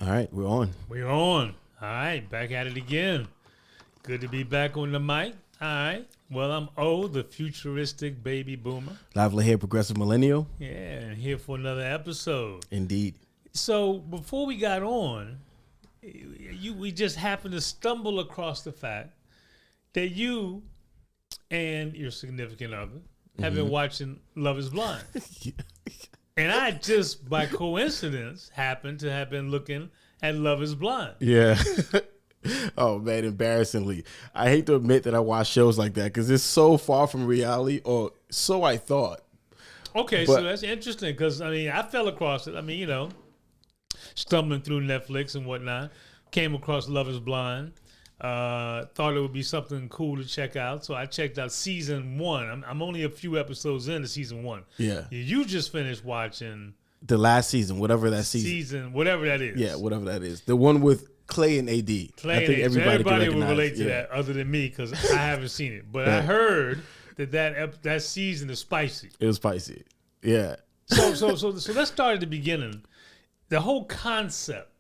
All right, we're on. We're on. All right, back at it again. Good to be back on the mic. All right. Well, I'm O, the futuristic baby boomer. Lively hair, progressive millennial. Yeah, and here for another episode. Indeed. So before we got on, we just happened to stumble across the fact that you and your significant other have been watching Love is Blind. And I just, by coincidence, happened to have been looking at Love is Blind. Yeah. Oh, man, embarrassingly. I hate to admit that I watch shows like that because it's so far from reality, or so I thought. Okay, so that's interesting because, I fell across it. Stumbling through Netflix and whatnot, came across Love is Blind. Thought it would be something cool to check out. So I checked out season 1. I'm only a few episodes into season 1. Yeah. You just finished watching the last season, whatever that season. Whatever that is. Yeah, whatever that is. The one with Clay and AD. I think everybody will relate to that other than me because I haven't seen it. But I heard that season is spicy. It was spicy. Yeah. So let's start at the beginning. The whole concept,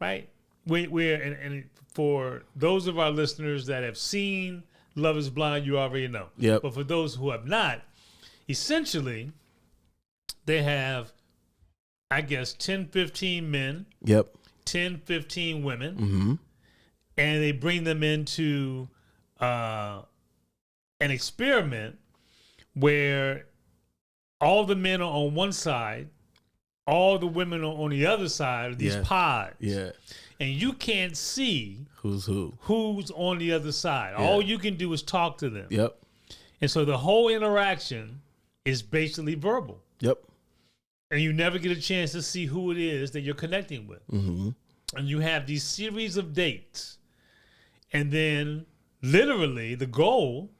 right? And for those of our listeners that have seen Love is Blind, you already know. Yep. But for those who have not, essentially, they have, I guess, 10, 15 men. Yep. 10, 15 women. And they bring them into an experiment where all the men are on one side, all the women are on the other side of these pods. Yeah. And you can't see who's on the other side. Yeah. All you can do is talk to them. Yep. And so the whole interaction is basically verbal. Yep. And you never get a chance to see who it is that you're connecting with. And you have these series of dates. And then literally the goal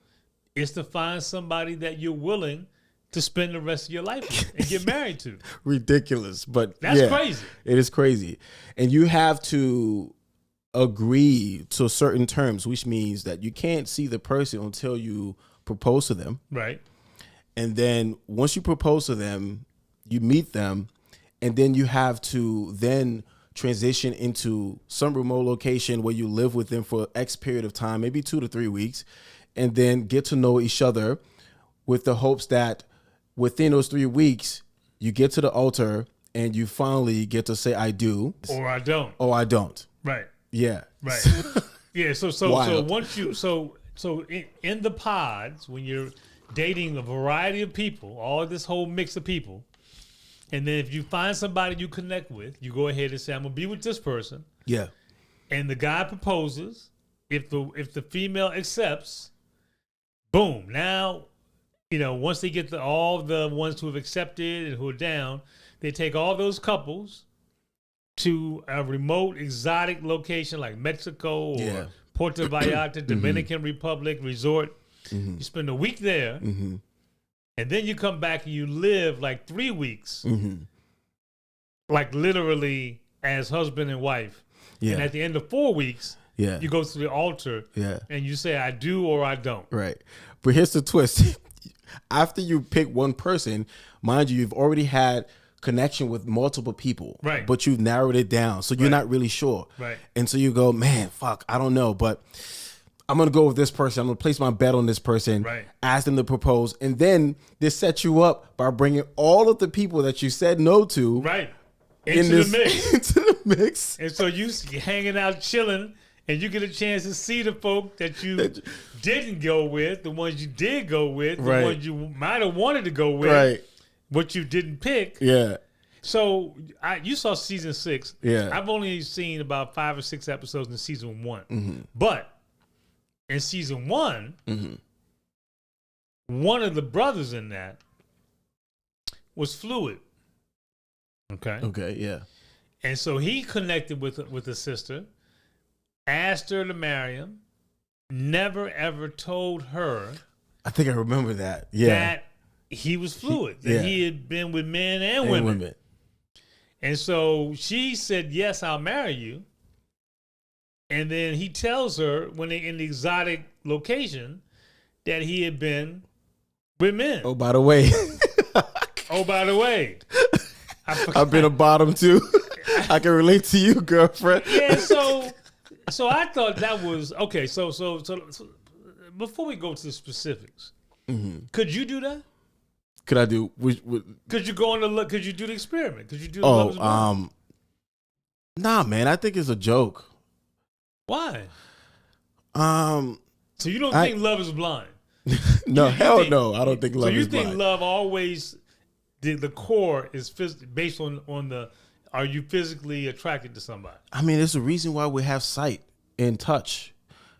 is to find somebody that you're willing to spend the rest of your life with and get married to. Ridiculous, but that's crazy. It is crazy. And you have to agree to certain terms, which means that you can't see the person until you propose to them. Right. And then once you propose to them, you meet them, and then you have to then transition into some remote location where you live with them for X period of time, maybe 2 to 3 weeks, and then get to know each other with the hopes that within those 3 weeks, you get to the altar and you finally get to say, I do. Or I don't. Or I don't. Right. Yeah. Right. Yeah. So once you, in the pods, when you're dating a variety of people, all this whole mix of people, and then if you find somebody you connect with, you go ahead and say, I'm going to be with this person. Yeah. And the guy proposes. If the female accepts, boom. Now, once they get all the ones who have accepted and who are down, they take all those couples to a remote, exotic location like Mexico or Puerto Vallarta, Dominican Republic resort. You spend a week there, and then you come back and you live like 3 weeks, like literally as husband and wife. Yeah. And at the end of 4 weeks, you go to the altar and you say, I do or I don't. Right. But here's the twist. After you pick one person, mind you, you've already had connection with multiple people, right? But you've narrowed it down, so you're not really sure, right? And so you go, man, fuck, I don't know, but I'm gonna go with this person. I'm gonna place my bet on this person, right? Ask them to propose, and then they set you up by bringing all of the people that you said no to, right, into the mix. And so you hanging out, chilling. And you get a chance to see the folk that you didn't go with, the ones you did go with, the ones you might have wanted to go with, but you didn't pick. Yeah. So you saw season 6. Yeah. I've only seen about 5 or 6 episodes in season 1. But in season 1, one of the brothers in that was fluid. Okay. Okay. Yeah. And so he connected with a sister. Asked her to marry him, never ever told her. I think I remember that. Yeah. That he was fluid, that he had been with men and women. And so she said, yes, I'll marry you. And then he tells her when they're in the exotic location that he had been with men. Oh, by the way. I've been a bottom too. I can relate to you, girlfriend. Yeah, so I thought that was okay. So before we go to the specifics, could you do that? Could I do? Could you go on the look? Could you do the experiment? Could you do the Love is Blind? Nah, man. I think it's a joke. Why? So you don't I- think Love is Blind? No, You hell think- no. I don't think love So you is think blind. love always the core is based on the are you physically attracted to somebody? I mean, there's a reason why we have sight and touch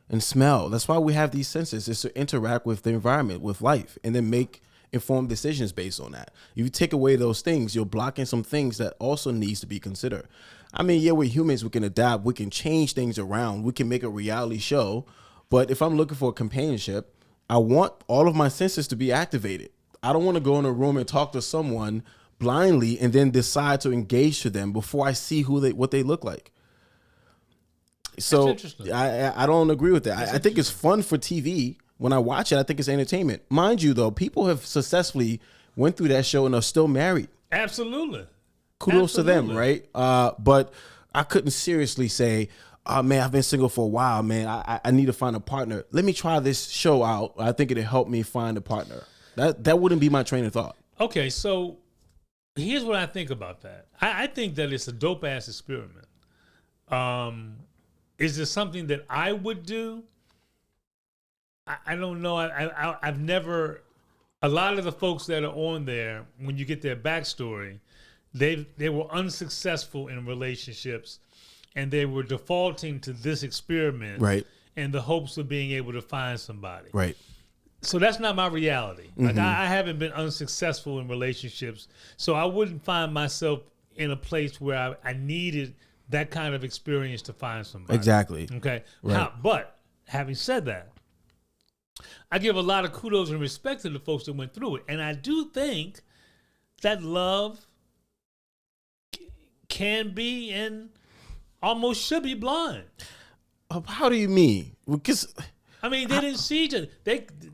and smell. That's why we have these senses. It's to interact with the environment, with life, and then make informed decisions based on that. If you take away those things, you're blocking some things that also needs to be considered. I mean, yeah, we're humans. We can adapt. We can change things around. We can make a reality show. But if I'm looking for companionship, I want all of my senses to be activated. I don't want to go in a room and talk to someone blindly and then decide to engage to them before I see what they look like. So interesting. I don't agree with that. I think it's fun for TV. When I watch it, I think it's entertainment. Mind you, though, people have successfully went through that show and are still married. Absolutely. Kudos to them, right? But I couldn't seriously say, oh, man, I've been single for a while, man. I need to find a partner. Let me try this show out. I think it'll help me find a partner. That wouldn't be my train of thought. Okay, so here's what I think about that. I think that it's a dope ass experiment. Is it something that I would do? I don't know. I've never. A lot of the folks that are on there, when you get their backstory, they were unsuccessful in relationships, and they were defaulting to this experiment, Right. in the hopes of being able to find somebody. Right. So that's not my reality. Like I haven't been unsuccessful in relationships, so I wouldn't find myself in a place where I needed that kind of experience to find somebody. Exactly. Okay. Right. But having said that, I give a lot of kudos and respect to the folks that went through it, and I do think that love can be and almost should be blind. How do you mean? Because I mean, they didn't see each other.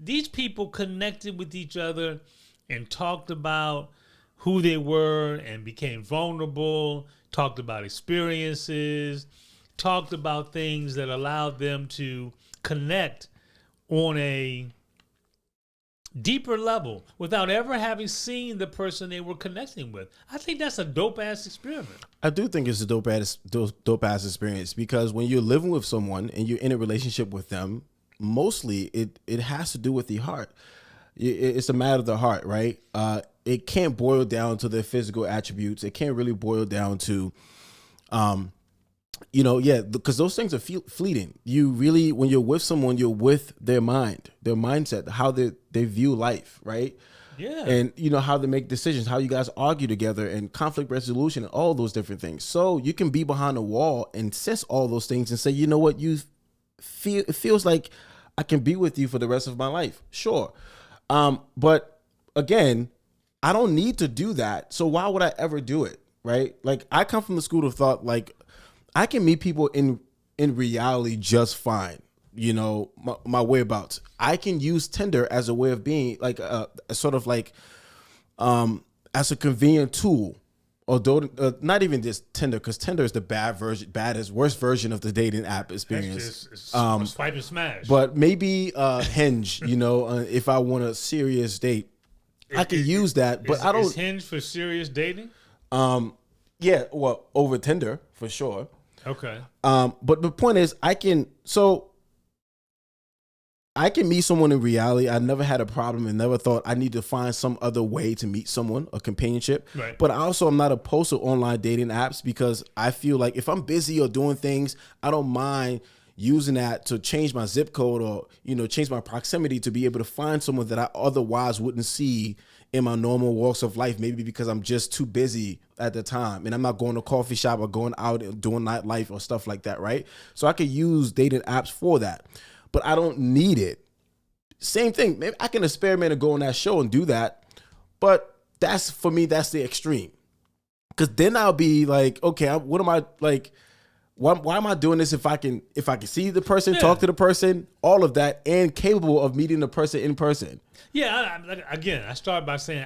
These people connected with each other and talked about who they were and became vulnerable, talked about experiences, talked about things that allowed them to connect on a deeper level without ever having seen the person they were connecting with. I think that's a dope-ass experiment. I do think it's a dope ass experience, because when you're living with someone and you're in a relationship with them, mostly it has to do with the heart. It's a matter of the heart, right? It can't boil down to their physical attributes. It can't really boil down to, because those things are fleeting. You really, when you're with someone, you're with their mind, their mindset, how they view life, right? Yeah. And how they make decisions, how you guys argue together, and conflict resolution, and all those different things. So you can be behind a wall and sense all those things and say, you know what, it feels like I can be with you for the rest of my life. Sure. But again, I don't need to do that. So why would I ever do it? Right? Like, I come from the school of thought, like, I can meet people in reality just fine. My whereabouts. I can use Tinder as a way of being, like, sort of like, as a convenient tool. Although not even just Tinder, because Tinder is the worst version of the dating app experience. It's swipe and smash. But maybe Hinge, if I want a serious date, I could use that. But I don't. Is Hinge for serious dating? Yeah, well, over Tinder for sure. Okay. But the point is, I can meet someone in reality. I never had a problem and never thought I need to find some other way to meet someone, a companionship. Right. But I also am not opposed to online dating apps, because I feel like if I'm busy or doing things, I don't mind using that to change my zip code or, change my proximity to be able to find someone that I otherwise wouldn't see in my normal walks of life, maybe because I'm just too busy at the time and I'm not going to a coffee shop or going out and doing nightlife or stuff like that, right? So I could use dating apps for that, but I don't need it. Same thing. Maybe I can experiment and go on that show and do that, but for me, that's the extreme. Because then I'll be like, okay, what am I like? Why am I doing this if I can see the person, talk to the person, all of that, and capable of meeting the person in person? Yeah. I started by saying,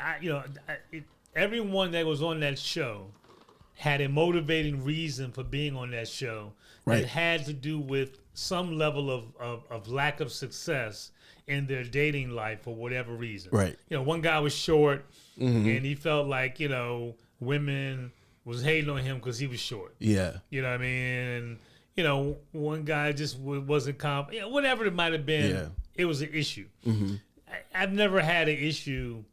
everyone that was on that show had a motivating reason for being on that show Right. that had to do with some level of lack of success in their dating life for whatever reason. Right. You know, one guy was short and he felt like, you know, women was hating on him because he was short. Yeah. You know what I mean? And, you know, one guy just wasn't you know, whatever it might have been, it was an issue. I've never had an issue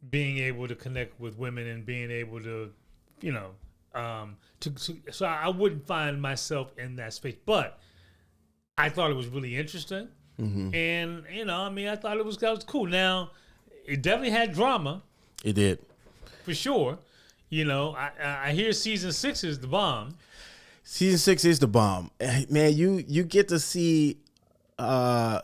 being able to connect with women and being able to, you know, so I wouldn't find myself in that space. But I thought it was really interesting. And, you know, I mean, I thought that was cool. Now, it definitely had drama. It did. For sure. You know, I hear season 6 is the bomb. Season 6 is the bomb. Man, you get to see and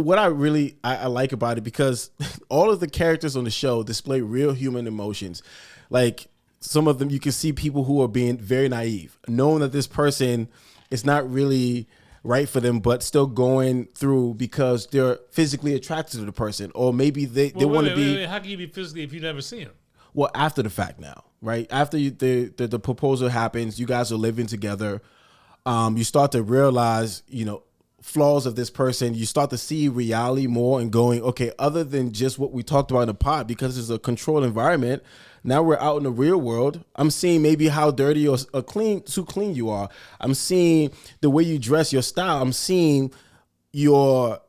what I like about it, because all of the characters on the show display real human emotions. Like, some of them, you can see people who are being very naive, knowing that this person is not really right for them, but still going through because they're physically attracted to the person, or maybe they want to be. Wait, how can you be physically if you never see him? Well, after the fact now, right? After the proposal happens, you guys are living together. You start to realize, you know, flaws of this person. You start to see reality more and going, okay, other than just what we talked about in the pod, because it's a controlled environment. Now we're out in the real world. I'm seeing maybe how dirty or too clean you are. I'm seeing the way you dress, your style. I'm seeing your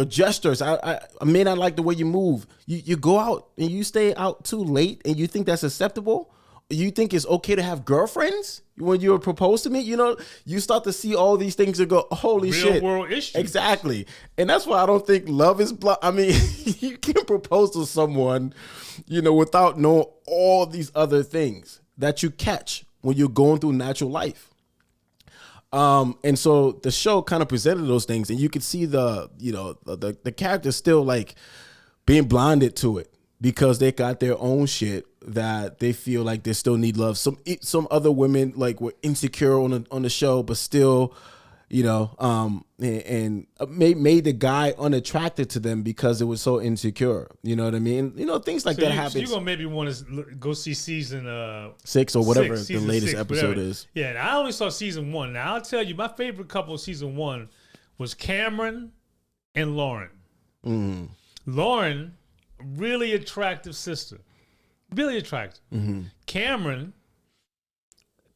gestures. I may not like the way you move. You go out and you stay out too late and you think that's acceptable. You think it's okay to have girlfriends when you were proposed to me? You know, you start to see all these things and go, holy shit. Real world issues. Exactly. And that's why I don't think love is blind. I mean, you can propose to someone, you know, without knowing all these other things that you catch when you're going through natural life. And so the show kind of presented those things, and you could see the characters still like being blinded to it because they got their own shit that they feel like they still need love. Some other women like were insecure on the show, but still, you know, and made the guy unattracted to them because it was so insecure. You know what I mean? You know, things like that happen. So you're gonna maybe want to go see season 6 or whatever the latest 6, episode whatever. is. Yeah, and I only saw season 1. Now I'll tell you, my favorite couple of season 1 was Cameron and Lauren. Lauren, really attractive sister, really attractive. Cameron,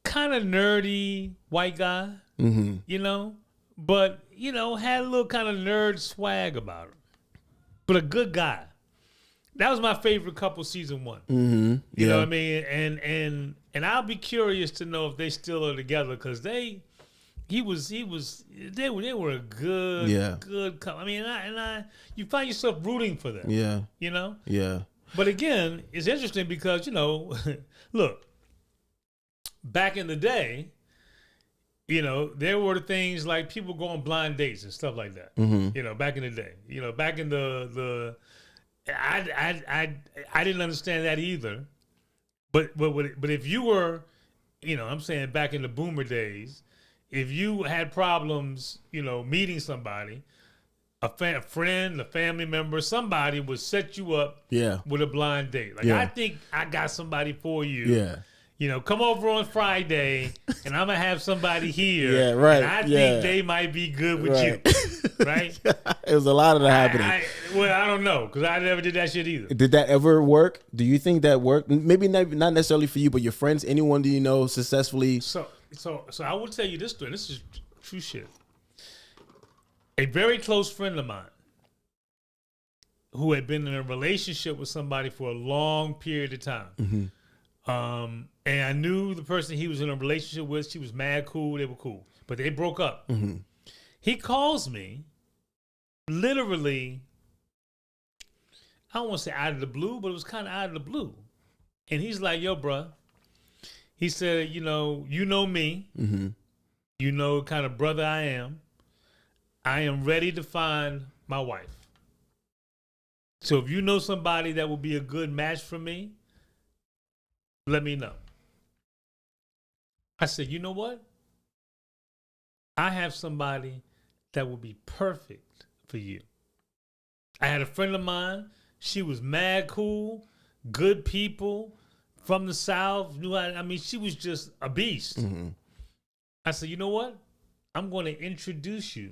kind of nerdy white guy. You know, but, you know, had a little kind of nerd swag about him, but a good guy. That was my favorite couple season 1. You know what I mean? And I'll be curious to know if they still are together, because they were a good couple. I mean, you find yourself rooting for them. Yeah. You know? Yeah. But again, it's interesting because, you know, look, back in the day, you know, there were things like people go on blind dates and stuff like that. You know, back in the day. You know, back in I didn't understand that either. But if you were, you know, I'm saying back in the boomer days, if you had problems, you know, meeting somebody, a friend, a family member, somebody would set you up with a blind date. Like, I think I got somebody for you. Yeah. You know, come over on Friday, and I'm going to have somebody here. Yeah, right. And I think they might be good with you. Right? It was a lot of that happening. I don't know, because I never did that shit either. Did that ever work? Do you think that worked? Maybe not necessarily for you, but your friends, anyone do you know successfully? So I will tell you this story. This is true shit. A very close friend of mine who had been in a relationship with somebody for a long period of time. And I knew the person he was in a relationship with. She was mad cool. They were cool. But they broke up. He calls me literally, I don't want to say out of the blue, but it was kind of out of the blue. And he's like, yo, bruh. He said, you know me. You know the kind of brother I am. I am ready to find my wife. So if you know somebody that will be a good match for me, let me know. I said, you know what? I have somebody that will be perfect for you. I had a friend of mine. She was mad cool, good people, from the South, knew how, I mean, she was just a beast. Mm-hmm. I said, you know what? I'm going to introduce you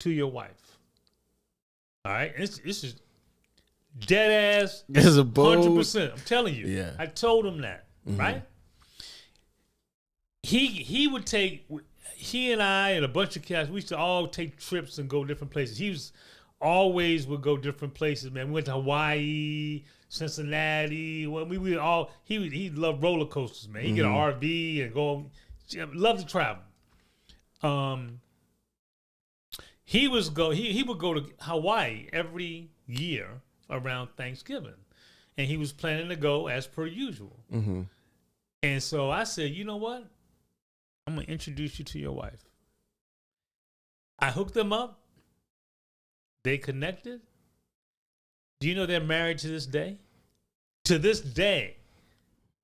to your wife. All right? And this is dead ass. This is a bold 100%. I'm telling you. Yeah. I told him that, right? He would take, he and I and a bunch of cats, we used to all take trips and go different places. He was always would go different places, man. We went to Hawaii, Cincinnati. Well, we all, he loved roller coasters, man. He'd get an RV and go, love to travel. He would go to Hawaii every year around Thanksgiving, and he was planning to go as per usual. Mm-hmm. And so I said, you know what? I'm gonna introduce you to your wife. I hooked them up. They connected. Do you know they're married to this day? To this day.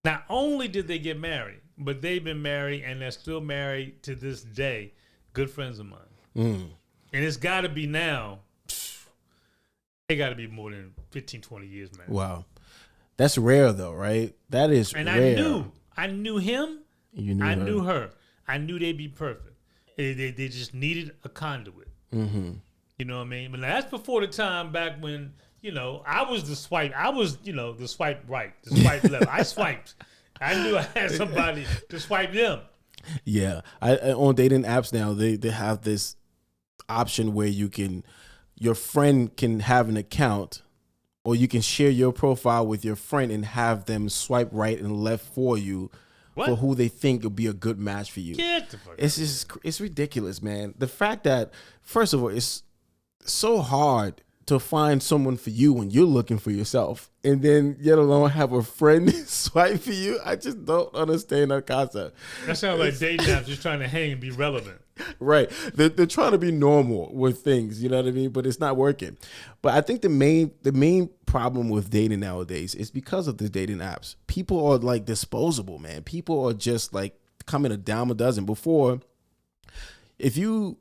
Not only did they get married, but they've been married and they're still married to this day. Good friends of mine. And it's got to be now. It got to be more than 15, 20 years, man. Wow. That's rare, though, right? That is and rare. I knew him. You knew I her. knew her. I knew they'd be perfect. They just needed a conduit. Mm-hmm. You know what I mean? But that's before the time back when, you know, I was the swipe. I was, you know, the swipe right, the swipe left. I swiped. I knew I had somebody to swipe them. Yeah. On dating apps now, they have this option where your friend can have an account, or you can share your profile with your friend and have them swipe right and left for you. What? For who they think would be a good match for you. Get the fuck It's just, it's ridiculous, man. The fact that, first of all, it's so hard to find someone for you when you're looking for yourself, and then yet alone have a friend swipe for you. I just don't understand that concept. That sounds like dating apps just trying to hang and be relevant. Right. They're trying to be normal with things, you know what I mean? But it's not working. But I think the main problem with dating nowadays is because of the dating apps. People are like disposable, man. People are just like coming a dime a dozen. Before, if you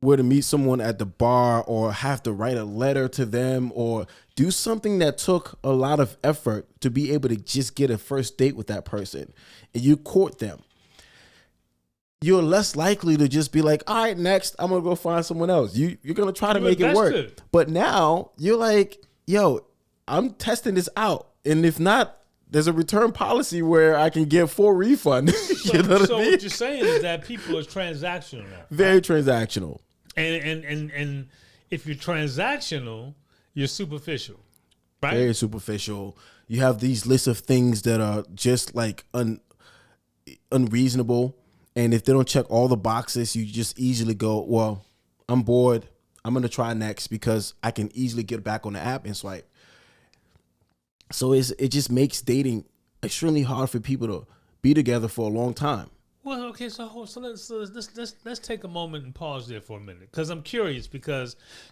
were to meet someone at the bar or have to write a letter to them or do something that took a lot of effort to be able to just get a first date with that person, and you court them, you're less likely to just be like, all right, next, I'm going to go find someone else. You're going to try to make it work. But now you're like, yo, I'm testing this out. And if not, there's a return policy where I can get full refund. So, you know what so I mean? what you're saying is that people are transactional now. Very transactional. And if you're transactional, you're superficial, right? Very superficial. You have these lists of things that are just like unreasonable. And if they don't check all the boxes, you just easily go, well, I'm bored. I'm going to try next because I can easily get back on the app and swipe. So it just makes dating extremely hard for people to be together for a long time. Well, okay, so let's take a moment and pause there for a minute, because I'm curious.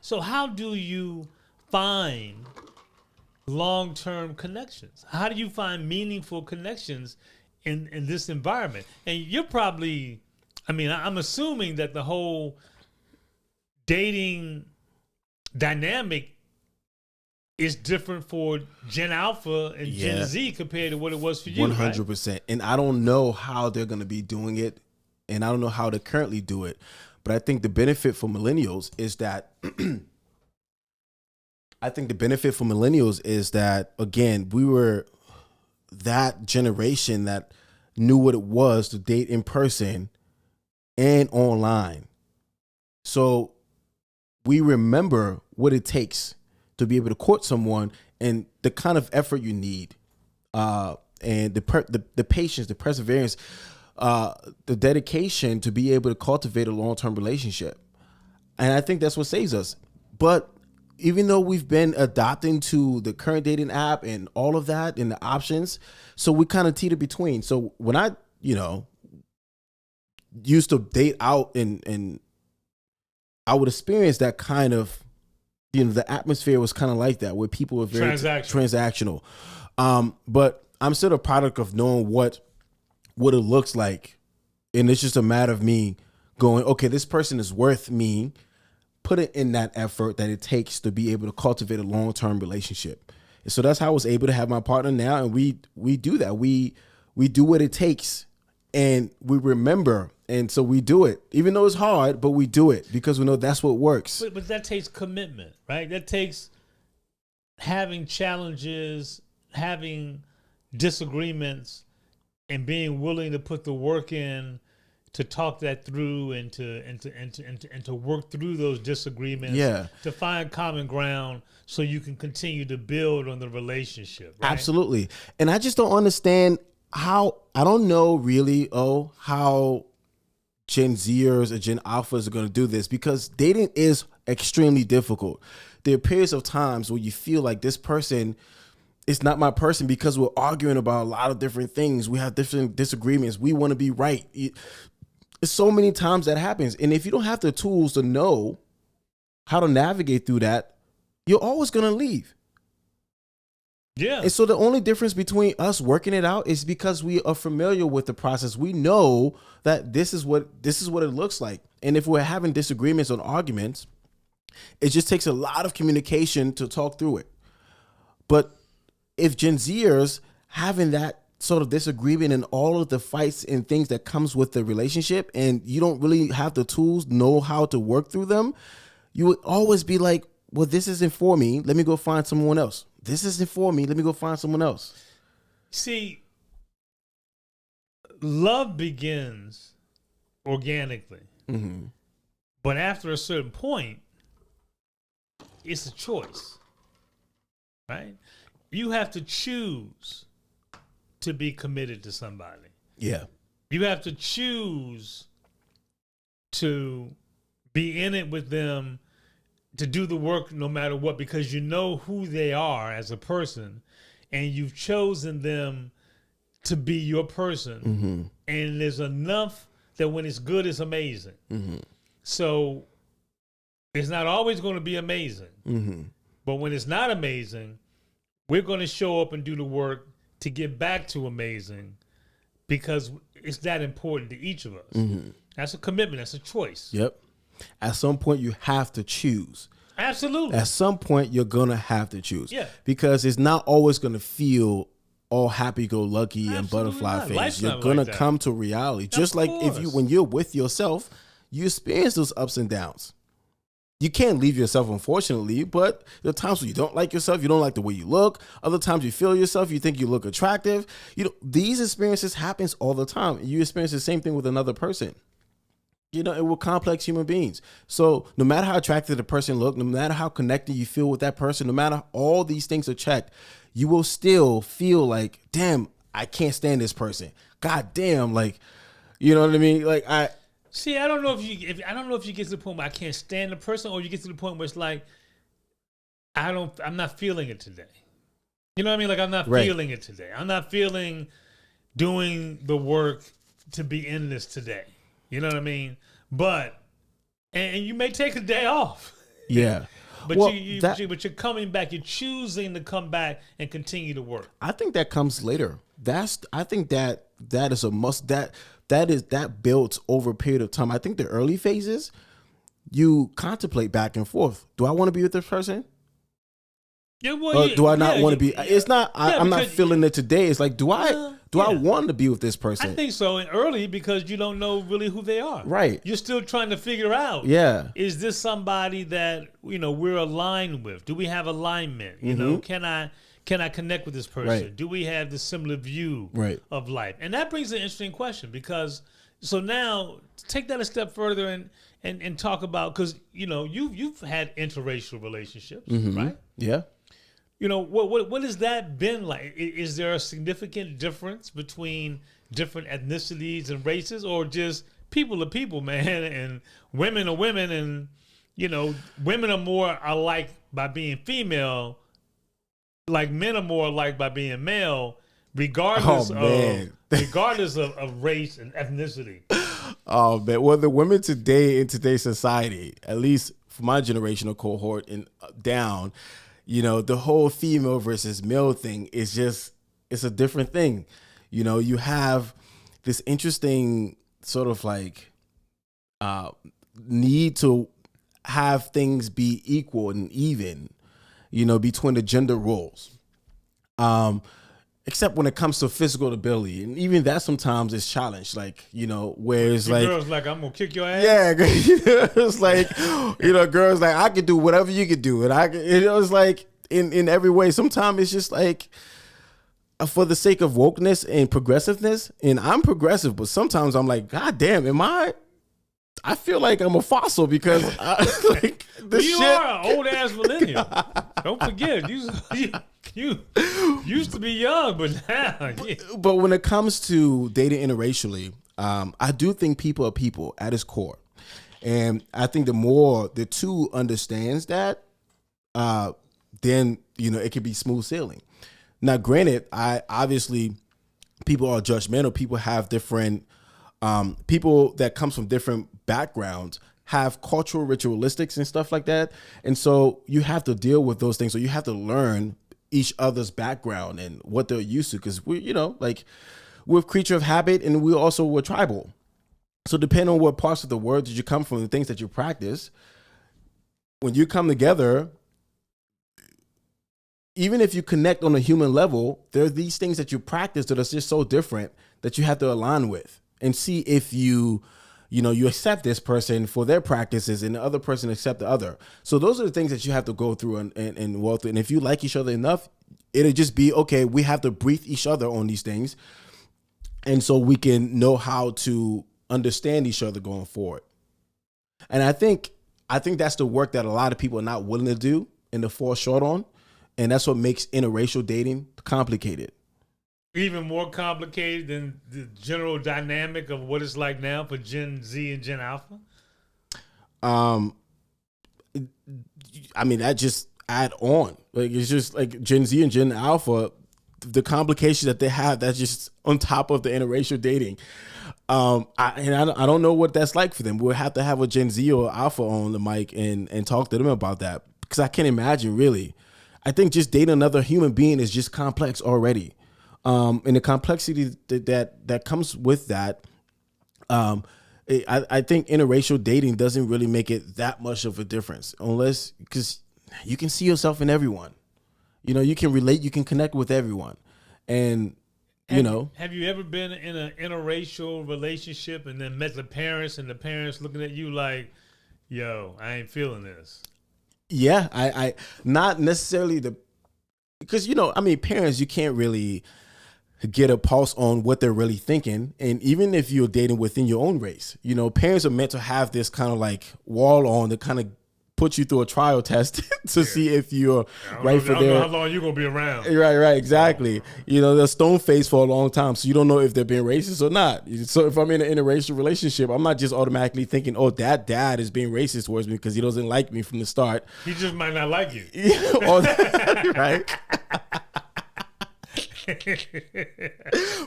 So how do you find long-term connections? How do you find meaningful connections in this environment? And you're probably, I mean, I'm assuming that the whole dating dynamic is different for Gen Alpha and Gen Z compared to what it was for you. 100%. Right? And I don't know how they're going to be doing it, and I don't know how they currently do it. But I think the benefit for millennials is that again, we were that generation that knew what it was to date in person and online. So we remember what it takes to be able to court someone and the kind of effort you need, and the patience, the perseverance, the dedication to be able to cultivate a long-term relationship. And I think that's what saves us. But even though we've been adopting to the current dating app and all of that and the options, so we kind of teeter between. So when I, used to date out and I would experience that kind of, the atmosphere was kind of like that, where people were very transactional. But I'm still a product of knowing what it looks like. And it's just a matter of me going, okay, this person is worth me putting in that effort that it takes to be able to cultivate a long-term relationship. So that's how I was able to have my partner now, and we do that. We do what it takes, and we remember, and so we do it, even though it's hard, but we do it because we know that's what works. But that takes commitment, right? That takes having challenges, having disagreements, and being willing to put the work in to talk that through and to work through those disagreements, to find common ground so you can continue to build on the relationship. Right? Absolutely. And I just don't understand how, I don't know really, how Gen Zers or Gen Alphas are going to do this, because dating is extremely difficult. There are periods of times where you feel like this person is not my person because we're arguing about a lot of different things. We have different disagreements. We want to be right. So many times that happens. And if you don't have the tools to know how to navigate through that, you're always going to leave. Yeah. And so the only difference between us working it out is because we are familiar with the process. We know that this is what it looks like. And if we're having disagreements or arguments, it just takes a lot of communication to talk through it. But if Gen Zers having that sort of disagreement and all of the fights and things that comes with the relationship, and you don't really have the tools, know how to work through them, you would always be like, well, this isn't for me. Let me go find someone else. This isn't for me. Let me go find someone else. See, love begins organically. Mm-hmm. But after a certain point, it's a choice, right? You have to choose to be committed to somebody. Yeah. You have to choose to be in it with them, to do the work no matter what, because you know who they are as a person, and you've chosen them to be your person. Mm-hmm. And there's enough that when it's good, it's amazing. Mm-hmm. So it's not always going to be amazing. Mm-hmm. But when it's not amazing, we're going to show up and do the work to get back to amazing, because it's that important to each of us. Mm-hmm. That's a commitment. That's a choice. Yep. At some point, you have to choose. Absolutely. At some point, you're going to have to choose. Yeah. Because it's not always going to feel all happy-go-lucky and Absolutely butterfly not. face. Life's You're not going like to that. come to reality. Just like when you're with yourself, you experience those ups and downs. You can't leave yourself, unfortunately, but there are times when you don't like yourself, you don't like the way you look. Other times you feel yourself, you think you look attractive. You know, these experiences happens all the time. You experience the same thing with another person. You know, and we're complex human beings. So no matter how attractive the person look, no matter how connected you feel with that person, no matter all these things are checked, you will still feel like, damn, I can't stand this person. God damn, like, you know what I mean? Like See, I don't know if you get to the point where I can't stand the person, or you get to the point where it's like, I'm not feeling it today. You know what I mean? Like, I'm not feeling it today. I'm not feeling doing the work to be in this today. You know what I mean? But, and you may take a day off. Yeah. But well, but you're coming back. You're choosing to come back and continue to work. I think that comes later. I think that is a must. That builds over a period of time. I think the early phases, you contemplate back and forth. Do I want to be with this person? Yeah, well, do I not want to be? It's not. I'm not because feeling it today. It's like, do I want to be with this person? I think so. And early, because you don't know really who they are. Right. You're still trying to figure out. Yeah. Is this somebody that we're aligned with? Do we have alignment? You know, can I connect with this person? Right. Do we have the similar view of life? And that brings an interesting question, because so now take that a step further and talk about, because you've had interracial relationships, right? Yeah. What has that been like? Is there a significant difference between different ethnicities and races, or just people are people, man, and women are women, and women are more alike by being female, like men are more alike by being male, regardless of race and ethnicity. Oh man, well, the women today in today's society, at least for my generational cohort and down, the whole female versus male thing is it's a different thing. You have this interesting sort of like need to have things be equal and even, between the gender roles. Except when it comes to physical ability, and even that sometimes is challenged. Like, where it's like, girls like, I'm gonna kick your ass. yeah, it's like, girls like, I could do whatever you could do, and it's like in every way. Sometimes it's just like for the sake of wokeness and progressiveness, and I'm progressive, but sometimes I'm like, God damn, I feel like I'm a fossil because like you are an old ass millennial. Don't forget, you used to be young, but now. Yeah. But when it comes to dating interracially, I do think people are people at its core, and I think the more the two understands that, then it can be smooth sailing. Now, granted, obviously people are judgmental. People have different people that comes from different backgrounds have cultural ritualistics and stuff like that, and so you have to deal with those things. So you have to learn each other's background and what they're used to, because we're creature of habit, and we're tribal. So depending on what parts of the world did you come from, the things that you practice, when you come together, even if you connect on a human level, there are these things that you practice that are just so different that you have to align with and see if you accept this person for their practices and the other person accept the other. So those are the things that you have to go through and walk through. And if you like each other enough, it'll just be, okay, we have to brief each other on these things. And so we can know how to understand each other going forward. And I think that's the work that a lot of people are not willing to do and to fall short on. And that's what makes interracial dating complicated. Even more complicated than the general dynamic of what it's like now for Gen Z and Gen Alpha? That just add on. Like, it's just like Gen Z and Gen Alpha, the complications that they have, that's just on top of the interracial dating. I don't know what that's like for them. We'll have to have a Gen Z or Alpha on the mic and talk to them about that, because I can't imagine, really. I think just dating another human being is just complex already. And the complexity that comes with that, I think interracial dating doesn't really make it that much of a difference, because you can see yourself in everyone. You can relate, you can connect with everyone. And, Have you ever been in an interracial relationship and then met the parents, and the parents looking at you like, yo, I ain't feeling this? Yeah, I not necessarily because, parents, you can't really get a pulse on what they're really thinking. And even if you're dating within your own race, parents are meant to have this kind of like wall on to kind of put you through a trial test to see if you're right for their. I don't know how long you're going to be around. Right, exactly. They're stone faced for a long time, so you don't know if they're being racist or not. So if I'm in an interracial relationship, I'm not just automatically thinking, oh, that dad is being racist towards me because he doesn't like me from the start. He just might not like you. Right?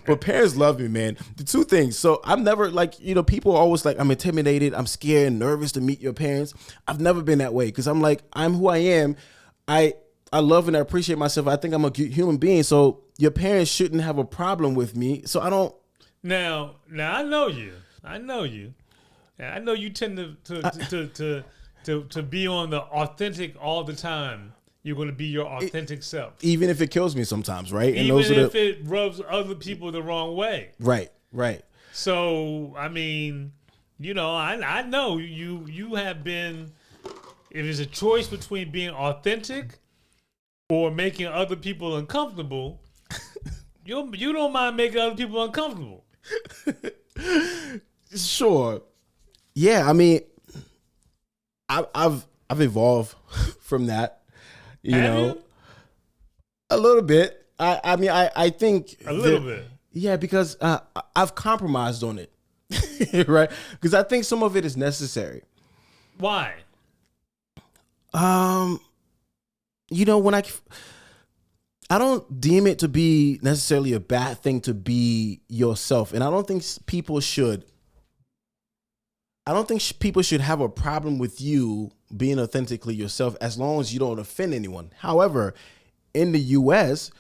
But parents love me, man. The two things. So I'm never people are always like, I'm intimidated, I'm scared and nervous to meet your parents. I've never been that way, because I'm like, I'm who I am. I love and I appreciate myself. I think I'm a good human being. So your parents shouldn't have a problem with me. So I don't. Now I know you. I know you tend to be on the authentic all the time. You're going to be your authentic self. Even if it kills me sometimes, right? Even if it rubs other people the wrong way. Right. So, I know you have been, if it's a choice between being authentic or making other people uncomfortable, you don't mind making other people uncomfortable. Sure. Yeah, I've evolved from that. A little bit. I think a little bit. Yeah, because I've compromised on it, right? Because I think some of it is necessary. Why? When I don't deem it to be necessarily a bad thing to be yourself, and I don't think people should. I don't think people should have a problem with you being authentically yourself as long as you don't offend anyone. However, in the U.S.,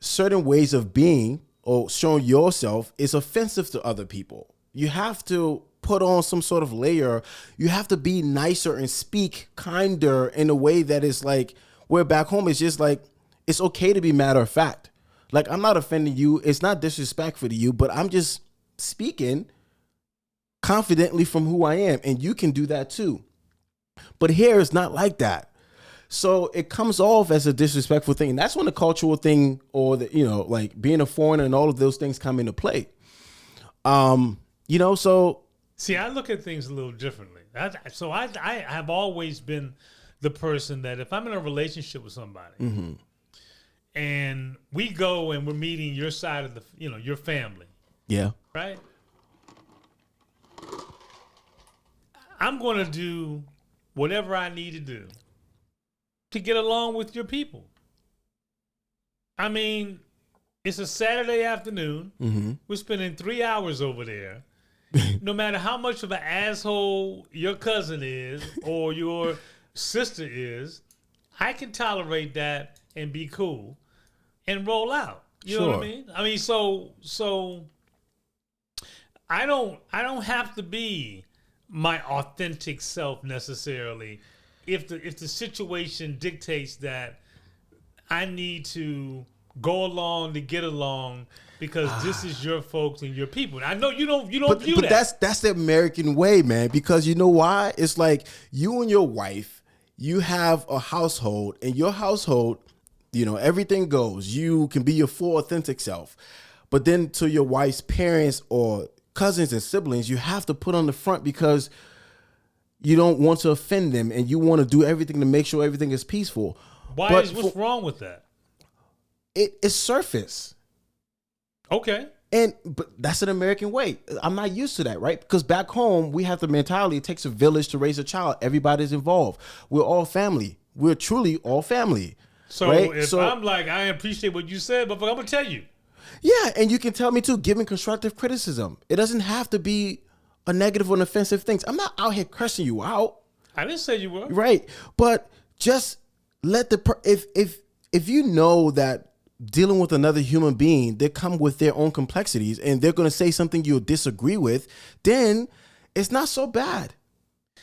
certain ways of being or showing yourself is offensive to other people. You have to put on some sort of layer. You have to be nicer and speak kinder in a way that is like, where back home it's just like, it's okay to be matter of fact. Like, I'm not offending you. It's not disrespectful to you, but I'm just speaking confidently from who I am. And you can do that too. But here it's not like that. So it comes off as a disrespectful thing. And that's when the cultural thing or the, like being a foreigner and all of those things come into play. So. See, I look at things a little differently. I have always been the person that if I'm in a relationship with somebody and we go and we're meeting your side of your family. Yeah. Right? I'm going to do whatever I need to do to get along with your people. I mean, it's a Saturday afternoon. Mm-hmm. We're spending 3 hours over there. No matter how much of an asshole your cousin is or your sister is, I can tolerate that and be cool and roll out. You know what I mean? I mean, so I don't have to be my authentic self necessarily if the situation dictates that I need to go along to get along because this is your folks and your people. I know you don't view that. But that's the American way, man, because you know why? It's like you and your wife, you have a household, and your household, everything goes. You can be your full authentic self. But then to your wife's parents or cousins and siblings, you have to put on the front because you don't want to offend them and you want to do everything to make sure everything is peaceful. What's wrong with that? It's surface. Okay. But that's an American way. I'm not used to that, right? Because back home, we have the mentality it takes a village to raise a child. Everybody's involved. We're all family. We're truly all family. So right? I'm like, I appreciate what you said, but I'm going to tell you. Yeah, and you can tell me too, giving constructive criticism. It doesn't have to be a negative or an offensive thing. I'm not out here cursing you out. I didn't say you were. Right. But just let if you know that dealing with another human being, they come with their own complexities and they're going to say something you'll disagree with, then it's not so bad.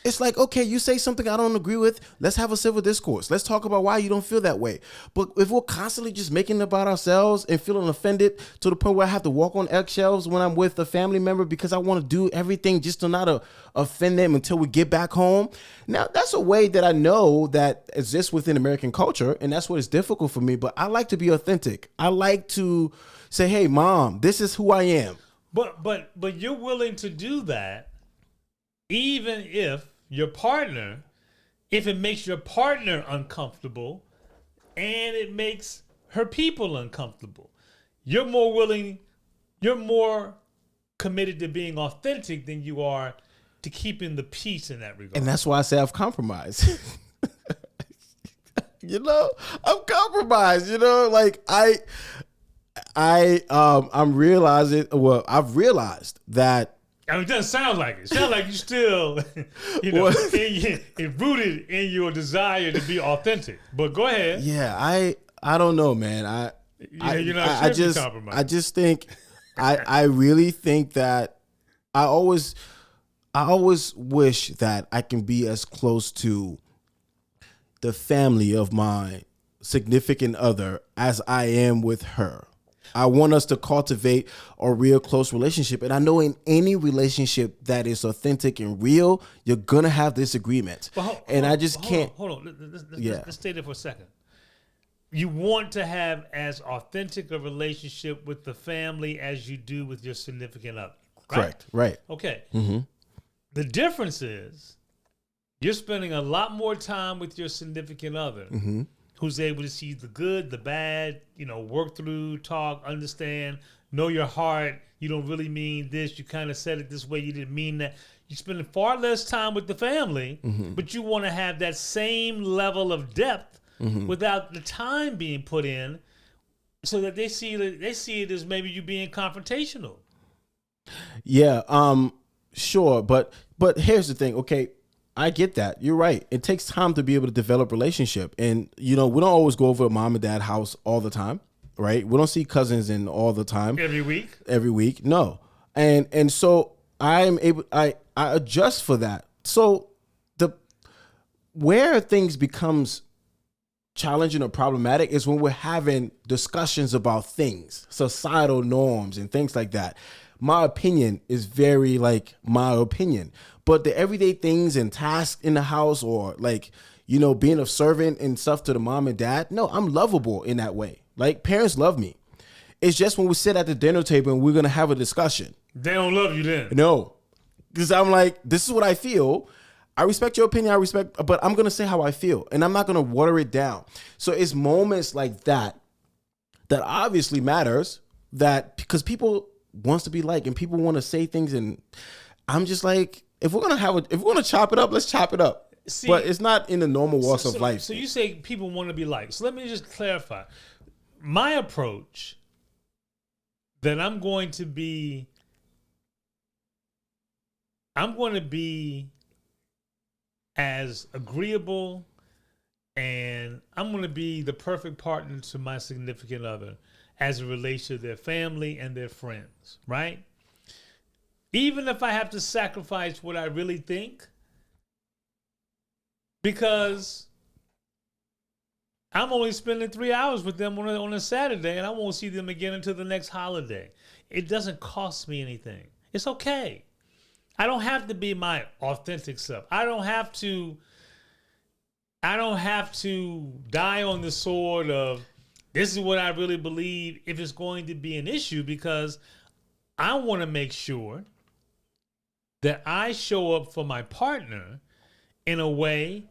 It's like, okay, you say something I don't agree with. Let's have a civil discourse. Let's talk about why you don't feel that way. But if we're constantly just making it about ourselves and feeling offended to the point where I have to walk on eggshells when I'm with a family member because I want to do everything just to not offend them until we get back home. Now, that's a way that I know that exists within American culture, and that's what is difficult for me. But I like to be authentic. I like to say, hey, Mom, this is who I am. But you're willing to do that even if it makes your partner uncomfortable and it makes her people uncomfortable. You're more committed to being authentic than you are to keeping the peace in that regard. And that's why I say I've compromised. I'm compromised, like I'm realizing, I've realized that I mean, it doesn't sound like it. It sounds like you still, rooted in your desire to be authentic. But go ahead. Yeah, I don't know, man. I just think, I really think that I always wish that I can be as close to the family of my significant other as I am with her. I want us to cultivate a real close relationship. And I know in any relationship that is authentic and real, you're going to have disagreements. I just can't. Hold on. Let's stay there for a second. You want to have as authentic a relationship with the family as you do with your significant other. Right? Correct. Right. Okay. Mm-hmm. The difference is you're spending a lot more time with your significant other. Mm-hmm. Who's able to see the good, the bad, work through, talk, understand, know your heart. You don't really mean this. You kind of said it this way. You didn't mean that. You're spending far less time with the family, but you want to have that same level of depth without the time being put in so that they see it as maybe you being confrontational. Yeah, sure. But here's the thing. Okay, I get that. You're right. It takes time to be able to develop relationship. And, we don't always go over at mom and dad's house all the time, right? We don't see cousins in all the time. Every week? No. And so I adjust for that. So where things becomes challenging or problematic is when we're having discussions about things, societal norms and things like that. My opinion is very like my opinion, but the everyday things and tasks in the house, or like, you know, being a servant and stuff to the mom and dad, no, I'm lovable in that way. Like, parents love me. It's just when we sit at the dinner table and we're going to have a discussion. They don't love you then. No, because I'm like, this is what I feel. I respect your opinion. But I'm going to say how I feel, and I'm not going to water it down. So it's moments like that that obviously matters, that because people wants to be like, and people want to say things. And I'm just like, if we're going to chop it up, let's chop it up. See, but it's not in the normal walks of life. So you say people want to be liked. So let me just clarify. My approach that I'm going to be as agreeable, and I'm going to be the perfect partner to my significant other as it relates to their family and their friends, right? Even if I have to sacrifice what I really think, because I'm only spending 3 hours with them on a Saturday, and I won't see them again until the next holiday. It doesn't cost me anything. It's okay. I don't have to be my authentic self. I don't have to die on the sword of this is what I really believe if it's going to be an issue, because I want to make sure that I show up for my partner in a way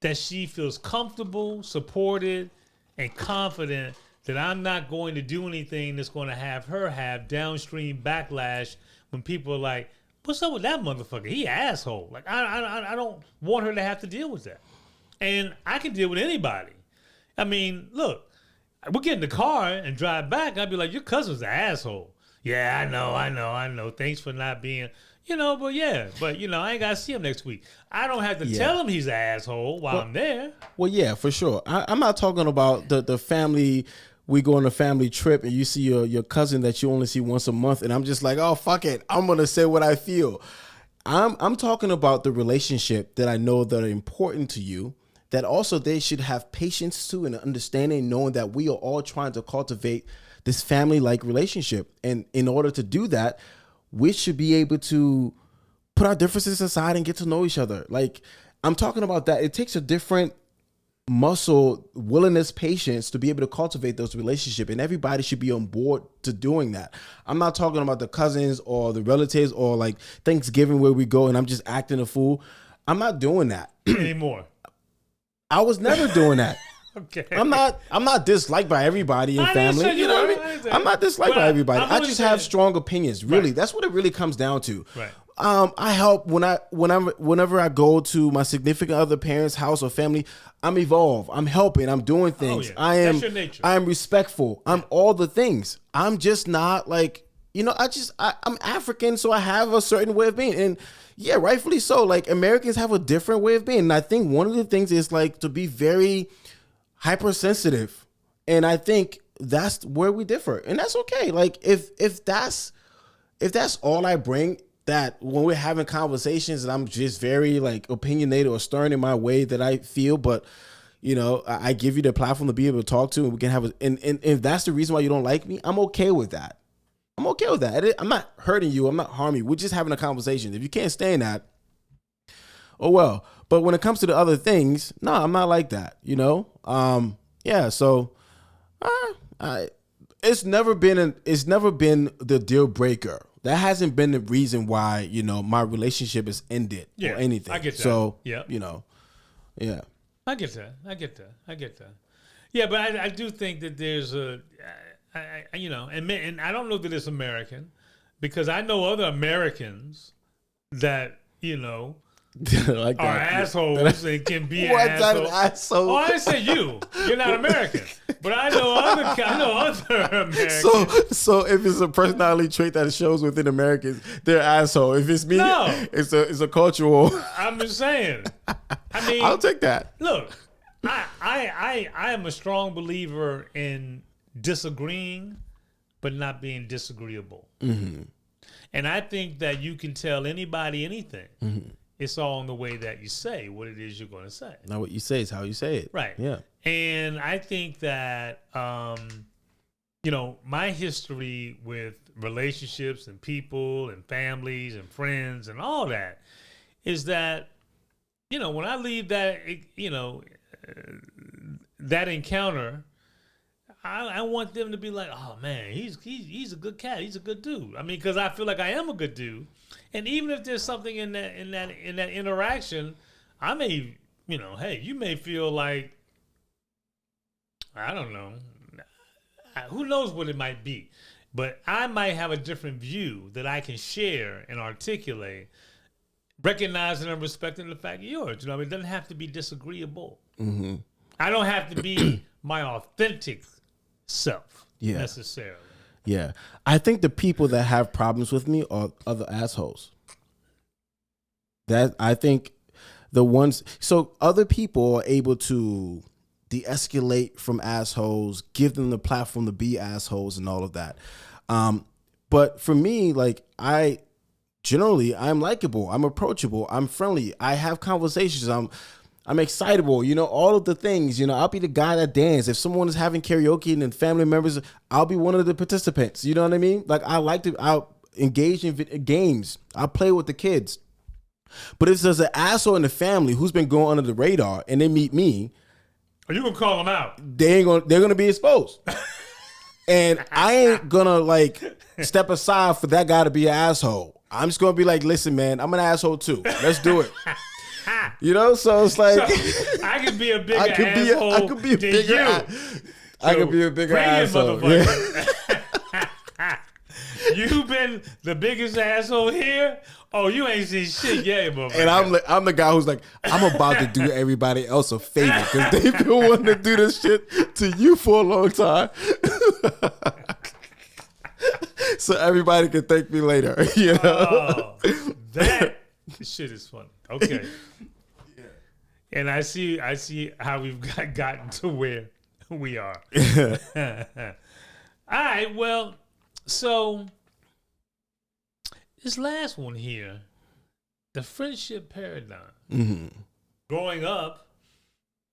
that she feels comfortable, supported, and confident that I'm not going to do anything that's going to have her have downstream backlash when people are like, what's up with that motherfucker? He asshole. Like, I don't want her to have to deal with that. And I can deal with anybody. I mean, look, we'll get in the car and drive back. I'd be like, your cousin's an asshole. Yeah, I know. Thanks for not being, but yeah. But, I ain't got to see him next week. I don't have to tell him he's an asshole while I'm there. Well, yeah, for sure. I'm not talking about the family. We go on a family trip and you see your cousin that you only see once a month, and I'm just like, oh, fuck it, I'm gonna say what I feel. I'm talking about the relationship that I know that are important to you, that also they should have patience to and understanding, knowing that we are all trying to cultivate this family-like relationship. And in order to do that, we should be able to put our differences aside and get to know each other. Like, I'm talking about that. It takes a different muscle, willingness, patience to be able to cultivate those relationships, and everybody should be on board to doing that. I'm not talking about the cousins or the relatives or like Thanksgiving where we go and I'm just acting a fool. I'm not doing that anymore. I was never doing that. Okay. I'm not disliked by everybody in family. You know what I mean? I'm not disliked by everybody. I just have strong opinions. Really, right. That's what it really comes down to. Right. I help whenever I go to my significant other parents' house or family. I'm evolved. I'm helping. I'm doing things. That's your nature. I am respectful. I'm all the things. I'm just not like, I'm African, so I have a certain way of being. And yeah, rightfully so. Like, Americans have a different way of being. And I think one of the things is like to be very hypersensitive. And I think that's where we differ. And that's okay. Like, if that's all I bring, that when we're having conversations and I'm just very like opinionated or stern in my way that I feel, but I give you the platform to be able to talk to, and we can have and if that's the reason why you don't like me, I'm okay with that. I'm okay with that. I'm not hurting you. I'm not harming you. We're just having a conversation. If you can't stand that, oh well. But when it comes to the other things, no, I'm not like that. Yeah. So, it's never been the deal breaker. That hasn't been the reason why, my relationship is ended or anything. I get that. So, yeah. Yeah. I get that. Yeah, but I do think that there's and I don't know that it's American, because I know other Americans that, like are assholes and can be an asshole. Oh, I didn't say you. You're not American. But I know other Americans. So if it's a personality trait that shows within Americans, they're asshole. If it's me, no. It's a cultural. I'm just saying. I mean, I'll take that. Look, I am a strong believer in disagreeing, but not being disagreeable. Mm-hmm. And I think that you can tell anybody anything. Mm-hmm. It's all in the way that you say what it is you're going to say. Now what you say is how you say it. Right. Yeah. And I think that, my history with relationships and people and families and friends and all that is that, when I leave that, that encounter, I want them to be like, oh man, he's a good cat. He's a good dude. I mean, because I feel like I am a good dude. And even if there's something in that interaction, I may, hey, you may feel like, I don't know, who knows what it might be, but I might have a different view that I can share and articulate, recognizing and respecting the fact of yours. It doesn't have to be disagreeable. Mm-hmm. I don't have to be my authentic self necessarily. Yeah. I think the people that have problems with me are other assholes. That I think the ones, so other people are able to de-escalate from assholes, give them the platform to be assholes and all of that. But for me, like I'm likable, I'm approachable, I'm friendly, I have conversations, I'm excitable, all of the things, I'll be the guy that dance. If someone is having karaoke and then family members, I'll be one of the participants. You know what I mean? Like I'll engage in games. I'll play with the kids. But if there's an asshole in the family who's been going under the radar and they meet me, are you gonna call them out? They're gonna be exposed. And I ain't gonna step aside for that guy to be an asshole. I'm just gonna be like, listen, man, I'm an asshole too. Let's do it. So it's like I could be a bigger asshole. I could be a bigger. I could be a bigger asshole. You've been the biggest asshole here. Oh, you ain't seen shit yet, motherfucker. And I'm the guy who's like, I'm about to do everybody else a favor because they've been wanting to do this shit to you for a long time. So everybody can thank me later. Oh, that shit is funny. Okay. Yeah. And I see how we've gotten to where we are. All right, well, so this last one here, the friendship paradigm. Mm-hmm. Growing up,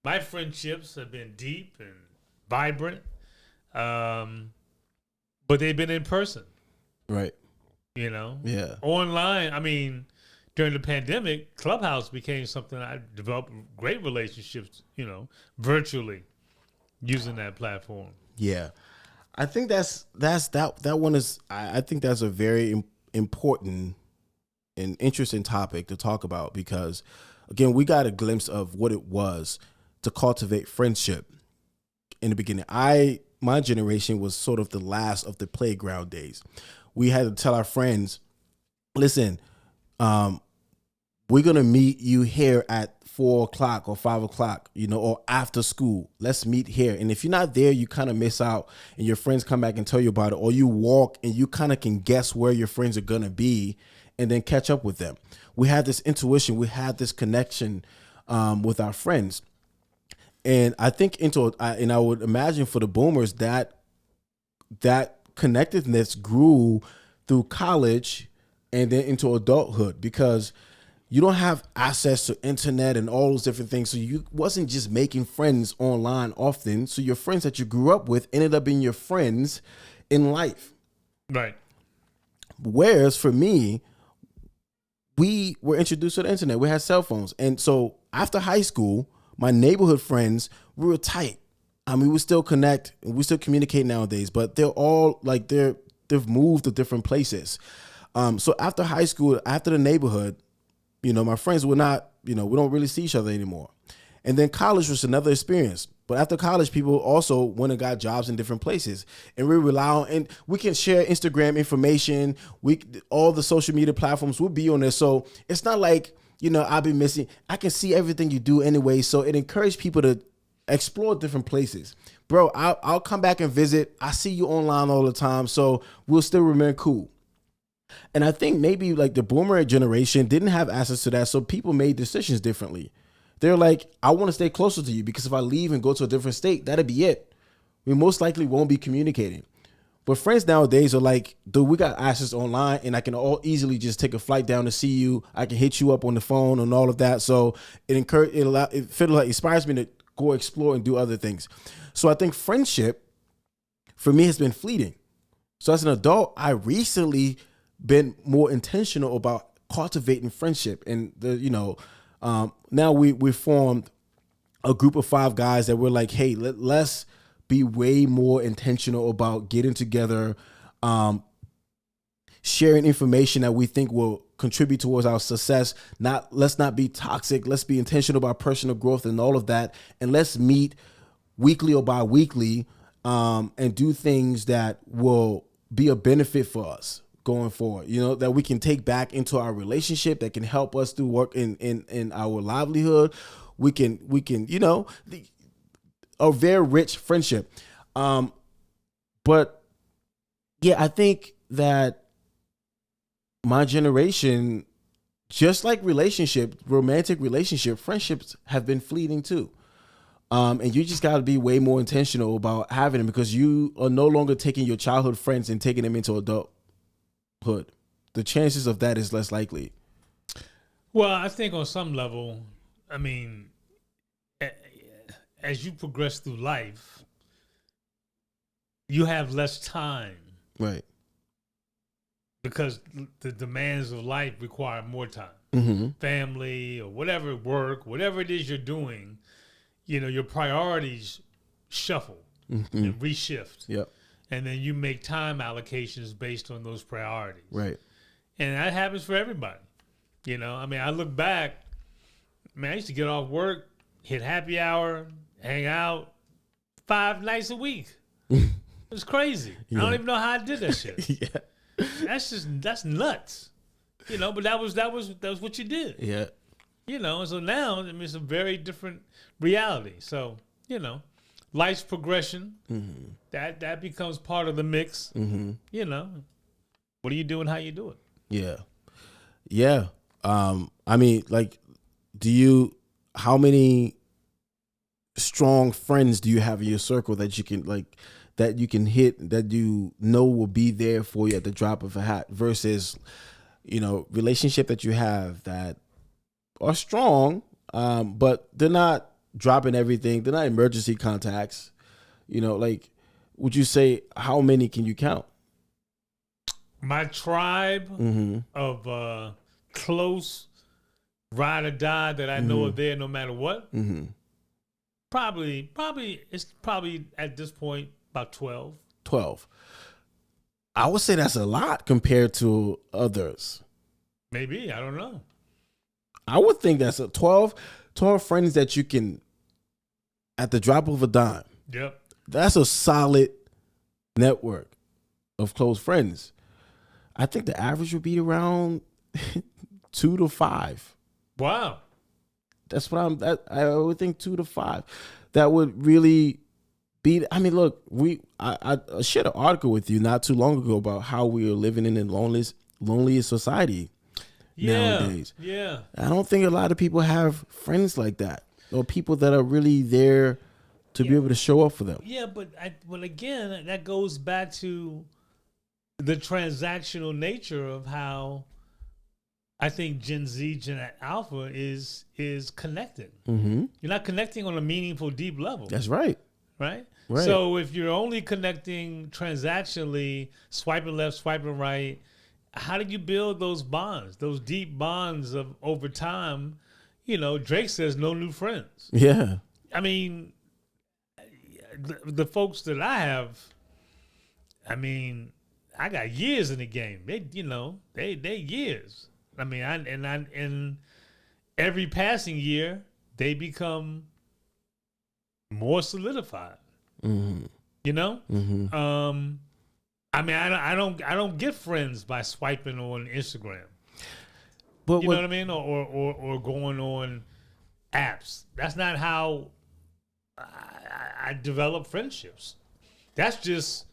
my friendships have been deep and vibrant, but they've been in person. Right. Yeah. Online, I mean, during the pandemic, Clubhouse became something I developed great relationships, virtually using that platform. Yeah. I think that one is, I think that's a very important and interesting topic to talk about because, again, we got a glimpse of what it was to cultivate friendship in the beginning. My generation was sort of the last of the playground days. We had to tell our friends, listen, we're going to meet you here at 4:00 or 5:00, or after school. Let's meet here. And if you're not there, you kind of miss out and your friends come back and tell you about it, or you walk and you kind of can guess where your friends are going to be and then catch up with them. We had this intuition. We had this connection with our friends. And I think and I would imagine for the boomers that connectedness grew through college and then into adulthood because you don't have access to internet and all those different things. So you wasn't just making friends online often. So your friends that you grew up with ended up being your friends in life. Right. Whereas for me, we were introduced to the internet. We had cell phones. And so after high school, my neighborhood friends, we were tight. I mean, we still connect and we still communicate nowadays, but they're all like they've moved to different places. So after high school, after the neighborhood, my friends were not, we don't really see each other anymore. And then college was another experience. But after college, people also went and got jobs in different places. And we rely on, and we can share Instagram information. All the social media platforms will be on there. So it's not like, I'll be missing. I can see everything you do anyway. So it encouraged people to explore different places. Bro, I'll come back and visit. I see you online all the time. So we'll still remain cool. And I think maybe like the boomer generation didn't have access to that. So people made decisions differently. They're like, I want to stay closer to you because if I leave and go to a different state, that'll be it. We most likely won't be communicating. But friends nowadays are like, dude, we got access online, and I can all easily just take a flight down to see you. I can hit you up on the phone and all of that. So it inspires me to go explore and do other things. So I think friendship for me has been fleeting. So as an adult, I recently been more intentional about cultivating friendship, and now we formed a group of 5 guys that we're like, hey, let's be way more intentional about getting together, sharing information that we think will contribute towards our success. Let's not be toxic. Let's be intentional about personal growth and all of that. And let's meet weekly or bi-weekly, and do things that will be a benefit for us going forward, that we can take back into our relationship, that can help us do work in our livelihood. We can, a very rich friendship. But yeah, I think that my generation, just like romantic relationship, friendships have been fleeting too. And you just got to be way more intentional about having them, because you are no longer taking your childhood friends and taking them into adulthood. The chances of that is less likely. Well, I think on some level, I mean, as you progress through life, you have less time. Right. Because the demands of life require more time. Mm-hmm. Family or whatever, work, whatever it is you're doing, your priorities shuffle and reshift. Yep. And then you make time allocations based on those priorities. Right. And that happens for everybody. I look back, I used to get off work, hit happy hour, hang out 5 nights a week. It's crazy. Yeah. I don't even know how I did that shit. Yeah. That's nuts. But that was what you did. Yeah. And so now, it's a very different reality. So, life's progression, that becomes part of the mix. Mm-hmm. What do you do and how you do it? Yeah. Yeah. How many strong friends do you have in your circle that you can hit, that will be there for you at the drop of a hat, versus, relationship that you have that are strong, but they're not dropping everything. They're not emergency contacts. Would you say, how many can you count? My tribe of close ride or die that I know are there no matter what. Mm-hmm. Probably at this point about 12. 12. I would say that's a lot compared to others. Maybe, I don't know. I would think that's 12 friends that you can, at the drop of a dime. Yep. That's a solid network of close friends. I think the average would be around 2 to 5. Wow. That's what I would think, 2 to 5. That would really be. I mean, look, I shared an article with you not too long ago about how we are living in the loneliest society nowadays. Yeah. I don't think a lot of people have friends like that, or people that are really there to be able to show up for them. Yeah, but again, that goes back to the transactional nature of how I think Gen Z, Gen Alpha is connected. Mm-hmm. You're not connecting on a meaningful, deep level. That's right. Right? So if you're only connecting transactionally, swiping left, swiping right, how do you build those bonds, those deep bonds of over time? Drake says no new friends. Yeah. I mean, the folks that I have, I got years in the game. They years. And every passing year, they become more solidified. Mm-hmm. Mm-hmm. I don't get friends by swiping on Instagram. But know what I mean? Or going on apps. That's not how I develop friendships. That's just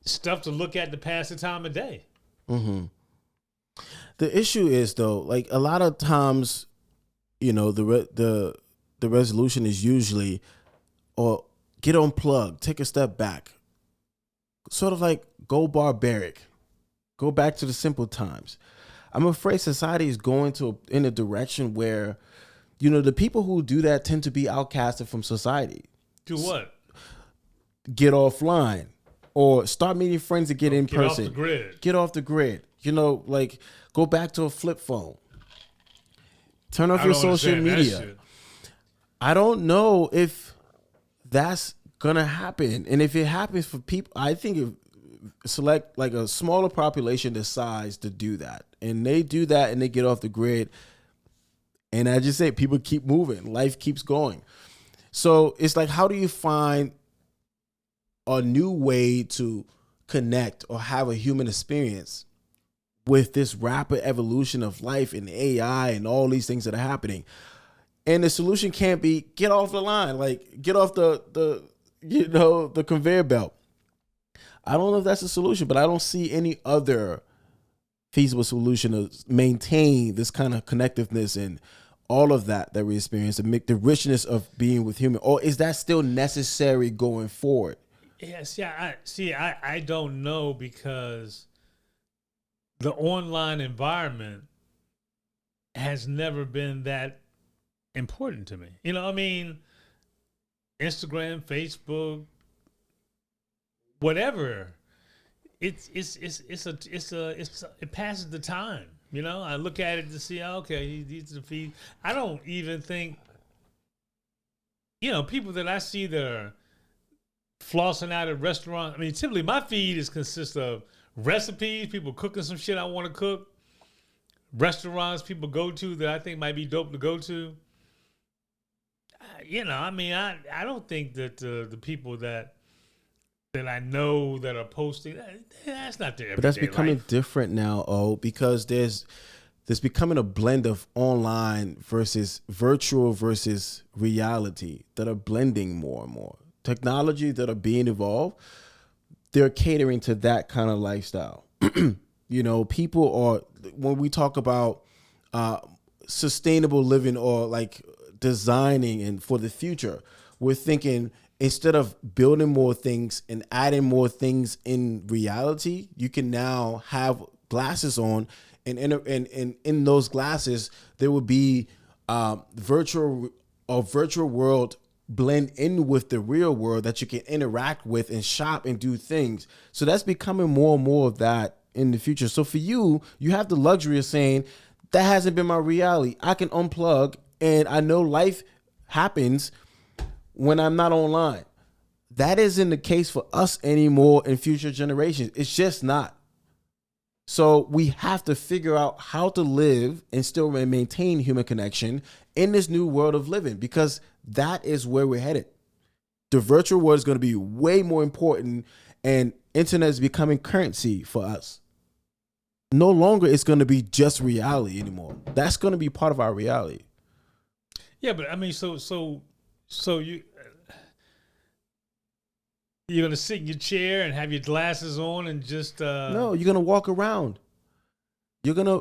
stuff to look at to pass the time of day. Mm-hmm. The issue is, though, like a lot of times, the resolution is usually, or get unplugged, take a step back, sort of like go barbaric, go back to the simple times. I'm afraid society is going in a direction where, the people who do that tend to be outcasted from society. Do what? Get offline or start meeting friends to get in Get person. off the grid. Get off the grid. Like go back to a flip phone. Turn off your social media. I don't know if that's gonna happen. And if it happens for people, I think if select like a smaller population decides to do that. And they do that and they get off the grid. And I just say people keep moving. Life keeps going. So it's like, how do you find a new way to connect or have a human experience with this rapid evolution of life and AI and all these things that are happening? And the solution can't be get off the line, like get off the conveyor belt. I don't know if that's a solution, but I don't see any other feasible solution to maintain this kind of connectiveness and all of that we experience and make the richness of being with human. Or is that still necessary going forward? Yes, yeah. I don't know, because the online environment has never been that important to me. I mean, Instagram, Facebook, whatever. It passes the time. I look at it to see, okay, these are the feed. I don't even think, people that I see that are flossing out at restaurants. I mean, typically my feed consists of recipes, people cooking some shit I want to cook, restaurants people go to that I think might be dope to go to. I mean, I don't think that the people that I know that are posting, that's not their everyday But that's becoming life. different now, because there's becoming a blend of online versus virtual versus reality that are blending more and more. Technology that are being evolved, they're catering to that kind of lifestyle. People are, when we talk about sustainable living or like designing and for the future, we're thinking instead of building more things and adding more things in reality, you can now have glasses on, and in those glasses there will be virtual world blend in with the real world that you can interact with and shop and do things. So that's becoming more and more of that in the future. So for you have the luxury of saying that hasn't been my reality. I can unplug, and I know life happens when I'm not online. That isn't the case for us anymore in future generations. It's just not. So we have to figure out how to live and still maintain human connection in this new world of living, because that is where we're headed. The virtual world is going to be way more important, and internet is becoming currency for us. No longer it's going to be just reality anymore. That's going to be part of our reality. Yeah, but I mean, so you're gonna sit in your chair and have your glasses on and just No, you're gonna walk around. You're gonna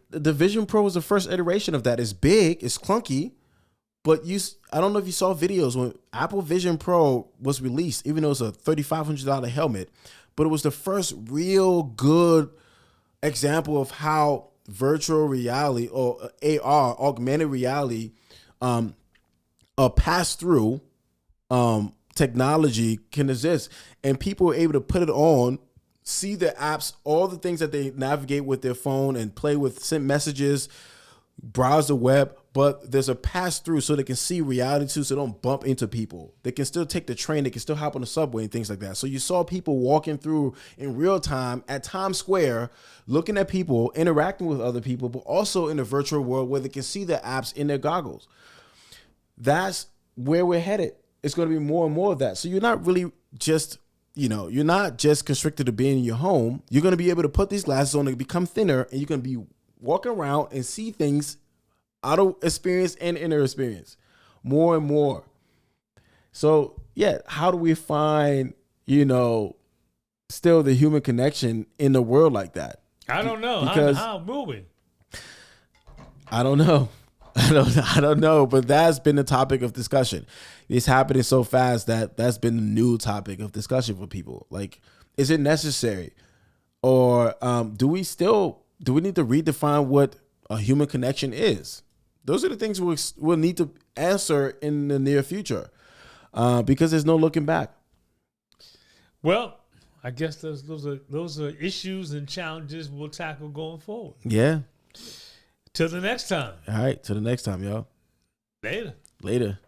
the Vision Pro was the first iteration of that. It's big, it's clunky, but I don't know if you saw videos when Apple Vision Pro was released, even though it's a $3,500 helmet, but it was the first real good example of how virtual reality or AR, augmented reality, a pass-through technology can exist, and people are able to put it on, see the apps, all the things that they navigate with their phone and play with, send messages, browse the web, but there's a pass-through so they can see reality too, so they don't bump into people. They can still take the train, they can still hop on the subway and things like that. So you saw people walking through in real time at Times Square, looking at people, interacting with other people, but also in the virtual world where they can see the apps in their goggles. That's where we're headed. It's going to be more and more of that. So you're not really just, you're not just constricted to being in your home. You're going to be able to put these glasses on and become thinner, and you're going to be walking around and see things out of experience and inner experience more and more. So yeah, how do we find, still the human connection in a world like that? I don't know. Because how moving? I don't know. I don't know, but that's been the topic of discussion. It's happening so fast that that's been the new topic of discussion for people. Like, is it necessary, or do we need to redefine what a human connection is? Those are the things we'll need to answer in the near future, because there's no looking back. Well, I guess those are issues and challenges we'll tackle going forward. Yeah. Till the next time. All right. Till the next time, y'all. Later. Later.